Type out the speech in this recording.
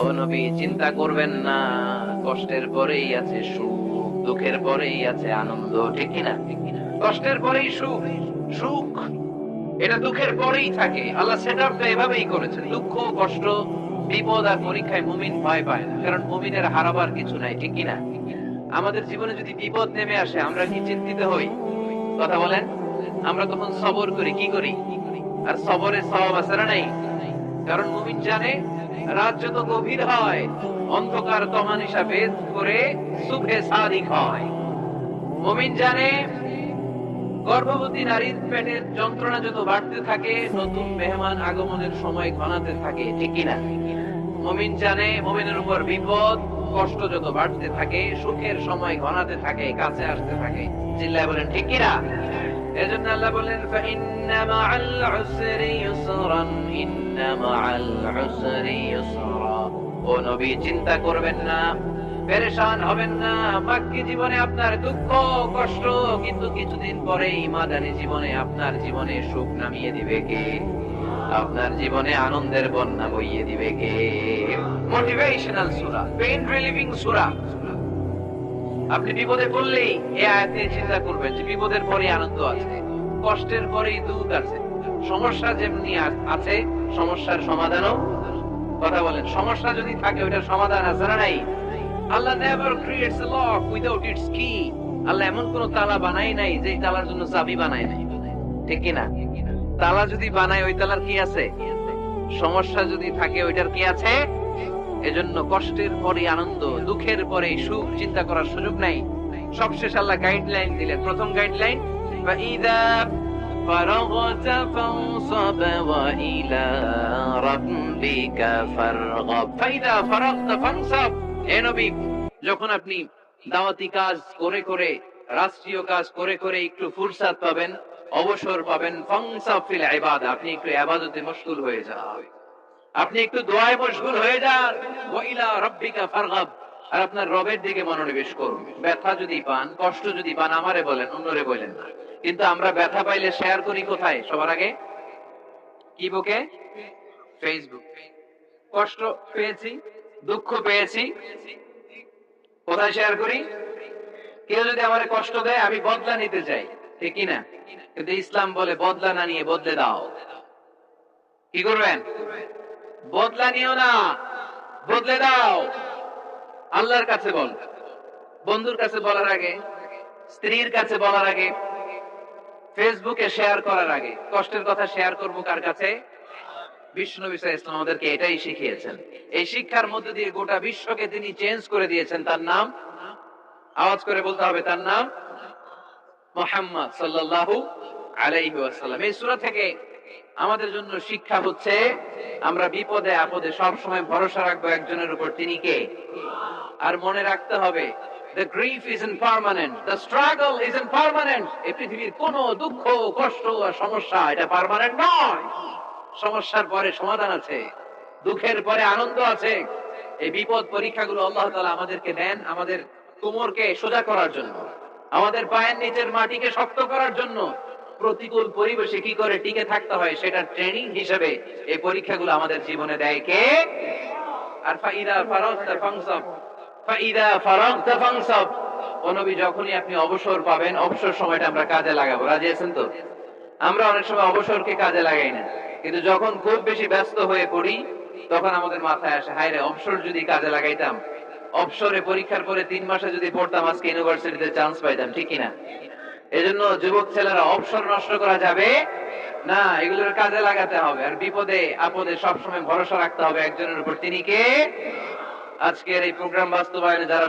ও নবী চিন্তা করবেন না, কষ্টের পরেই আছে সুখ, দুঃখের পরেই আছে আনন্দ, ঠিক কিনা? কষ্টের পরেই সুখ, সুখ এটা দুঃখের পরেই থাকে। আল্লাহ সেটআপটা এভাবেই করেছেন। দুঃখ, কষ্ট, বিপদ আর পরীক্ষায় মুমিন ভয় পায় না, কারণ মুমিনের হারাবার কিছু নাই, ঠিক কিনা? আমাদের জীবনে যদি বিপদ নেমে আসে আমরা কি চিন্তিত হই? কথা বলেন। আমরা তখন সবর করি, কি করি? আর সবরের সওয়াব আছে না নাই? কারণ মুমিন জানে রাত যত গভীর হয় অন্ধকার তমানিসা ভেদ করে সুবহে সাদিক হয়। মুমিন জানে গর্ভবতী নারীর পেটের যন্ত্রণা যত বাড়তে থাকে নতুন মেহমান আগমনের সময় ঘনাতে থাকে, ঠিক কিনা? মুমিন জানে মুমিনের উপর বিপদ কষ্ট যত বাড়তে থাকে সুখের সময় ঘনাতে থাকে, কাছে আসতে থাকে। চিল্লায় বলেন ঠিক কিনা? এজন্য আল্লাহ বলেন ফাইন্না মাআল উসরি ইউসরান, ইন্না মাআল উসরি ইউসরা। ও নবী চিন্তা করবেন না, পেরেশান হবেন না। বাকি জীবনে আপনার দুঃখ কষ্ট, কিন্তু কিছুদিন পরেই মাদানী জীবনে আপনার জীবনে সুখ নামিয়ে দিবে কে? আপনার জীবনে আনন্দের বন্যা বইয়ে দিবে কে? মোটিভেশনাল সূরা, পেইন রিলিভিং সূরা। আপনি বিপদে পড়লেই এই আয়াত নিয়ে চিন্তা করবেন যে বিপদের পরে আনন্দ আছে, কষ্টের পরেই দুঃখ আছে। সমস্যা যেমনি আছে সমস্যার সমাধানও। কথা বলেন, সমস্যা যদি থাকে ওইটার সমাধান আছে না নাই? Allah never creates a lock without its key. Allah এমন কোন তালা বানাই নাই যে তালার জন্য চাবি বানায় নাই, ঠিক কি না? তালা যদি বানায় ওই তালার কি আছে? সমস্যা যদি থাকে ওইটার কি আছে? এজন্য কষ্টের পরে আনন্দ, দুঃখের পরে সুখ চিন্তা করার সুযোগ নাই। সবশেষ আল্লাহ গাইডলাইন দিলেন। প্রথম গাইডলাইন ফাইদা ফারাগতা ফানসাব ওয়া ইলা রাব্বিকা ফারগাব। ফাইদা ফারাগতা ফানসাব। হে নবী, যখন আপনি দাওয়াতি কাজ করে করে রাষ্ট্রীয় কাজ করে করে একটু ফুরসাত পাবেন, অবসর পাবেন, ফানসাব ফিল ইবাদা, আপনি একটু ইবাদতে মশগুল হয়ে যান, আপনি একটু দোয়ায় মশগুল হয়ে যান। ওয়া ইলা রাব্বিকা ফারগাব, আর আপনার রবের দিকে মনোনিবেশ করুন। ব্যথা যদি পান, কষ্ট যদি পান আমারে বলেন, অন্যরে বলেন না। কিন্তু আমরা ব্যথা পাইলে শেয়ার করি কোথায়? সবার আগে কি বুকে? ফেসবুক। কষ্ট পেয়েছি, দুঃখ পেয়েছি, কোথায় শেয়ার করি? কেউ যদি আমারে কষ্ট দেয় আমি বদলা নিতে চাই, ঠিক কি না? কিন্তু ইসলাম বলে বদলা না নিয়ে বদলে দাও। কি করবেন? বদলা নিও না, বদলে দাও। আল্লাহর কাছে বল, বন্ধুর কাছে বলার আগে, স্ত্রীর কাছে বলার আগে, ফেসবুকে শেয়ার করার আগে কষ্টের কথা শেয়ার করবো কার কাছে? বিষ্ণু ইসলাম আমাদেরকে এটাই শিখিয়েছেন। এই শিক্ষার মধ্যে দিয়ে গোটা বিশ্বকে তিনি চেঞ্জ করে দিয়েছেন। তার নাম আওয়াজ করে বলতে হবে, তার নাম মুহাম্মদ সাল্লাল্লাহু আলাইহি ওয়াসাল্লাম। এই সূরা থেকে আমাদের জন্য শিক্ষা হচ্ছে আমরা বিপদে আপদে সব সময় ভরসা রাখবো একজনের উপর, তিনি কে? আর মনে রাখতে হবে the grief isn't permanent, the struggle isn't permanent। এই পৃথিবীর কোনো দুঃখ কষ্ট আর সমস্যা এটা পার্মানেন্ট নয়। সমস্যার পরে সমাধান আছে, দুঃখের পরে আনন্দ আছে। এই বিপদ পরীক্ষাগুলো আল্লাহ তাআলা আমাদেরকে দেন আমাদের কোমরকে সোজা করার জন্য, আমাদের পায়ের নিচের মাটিকে শক্ত করার জন্য। প্রতিকূল পরিবেশে কি করে টিকে থাকতে হয় সেটা ট্রেনিং হিসেবে এই পরীক্ষাগুলো আমাদের জীবনে দেয় কে? আর ফাইদা ফারাগতা ফানসাব, ফাইদা ফারাগতা ফানসাব। ও নবী, যখনই আপনি অবসর পাবেন, অবসর সময়টা আমরা কাজে লাগাবো। রাজি আছেন তো? আমরা অনেক সময় অবসরকে কাজে লাগাই না, কিন্তু যখন খুব বেশি ব্যস্ত হয়ে পড়ি তখন আমাদের মাথায় আসে হায় রে, অবসর যদি কাজে লাগাইতাম, অবসরে পরীক্ষার পরে 3 মাসে যদি পড়তাম আজকে ইউনিভার্সিটিতে চান্স পাইতাম, ঠিক কিনা? এজন্য যুবক ছেলেরা অবসর নষ্ট করা যাবে না, এগুলোর কাজে লাগাতে হবে। আর বিপদে আপদে সবসময় ভরসা রাখতে হবে একজনের উপর, তিনি কে? আজকের এই প্রোগ্রাম বাস্তবায়নে যারা